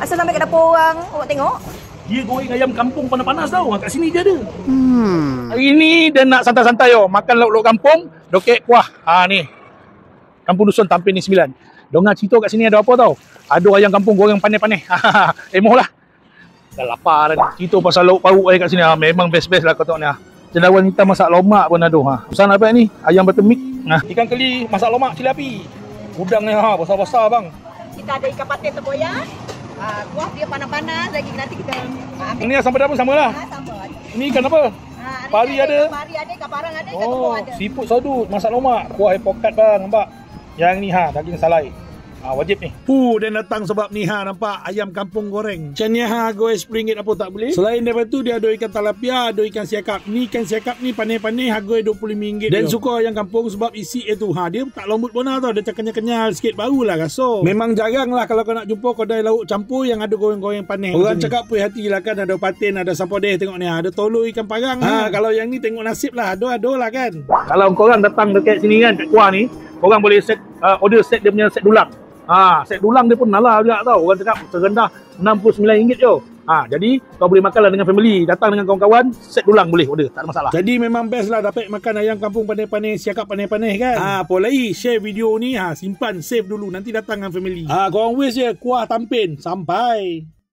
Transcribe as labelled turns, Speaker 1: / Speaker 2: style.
Speaker 1: Asal sampai ke dapur orang, awak tengok?
Speaker 2: Dia goreng ayam kampung panas-panas tau. Kat sini je ada. Hari ni dia nak santai-santai makan lauk-lauk kampung, dokek kuah. Ni. Kampung Dusun Tampin ni 9. Dongar cerita kat sini ada apa tau? Ada ayam kampung goreng panas-panas. Emoh lah. Dah lapar dah. Cerita pasal lauk pauk kat sini. Memang best-best lah kau tengok ni. Cendawan kita masak lomak pun ada. Pesan apa ni? Ayam bertemik. Ikan keli masak lomak cili api. Udang ni besar-besar bang.
Speaker 1: Kita ada ikan patin tempoyak. Kuah dia panas-panas lagi, nanti kita ambil.
Speaker 2: Ini asam pedas pun samalah.
Speaker 1: Sama.
Speaker 2: Ini ikan apa? Pari ada.
Speaker 1: Pari ada, ikan parang ada, ikan tepung ada.
Speaker 2: Siput sodut masak lomak. Kuah epokat bang, nampak? Yang ni daging salai. Wajib ni. Dan datang sebab ni nampak ayam kampung goreng. Macam ni harga RM10 apa tak boleh. Selain daripada tu dia ada ikan talapia, ada ikan siakap. Ni ikan siakap ni panih-panih harga RM25. Dan suka ayam kampung sebab isi itu dia tak lembut benar tau. Dia kenyal-kenyal sikit barulah rasa. Memang jarang lah kalau kau nak jumpa kedai lauk campur yang ada goreng-goreng panih. Orang cakap puas hati lah kan, ada patin, ada sapadeh tengok ni. Ada tolo ikan parang. Kalau yang ni tengok nasib lah, ada lah kan. Kalau korang datang dekat sini kan, kat Kuah ni, korang boleh set order set dia punya set dulang. Set dulang dia pun nalar juga tau. Orang cakap terendah RM69 je. Jadi kau boleh makanlah dengan family. Datang dengan kawan-kawan, set dulang boleh order, tak ada masalah. Jadi memang best lah dapat makan ayam kampung panih-panih, siakap panih-panih kan. Apa lagi, share video ni, simpan, save dulu. Nanti datang dengan family. Korang wish je, Kuah Tampin. Sampai.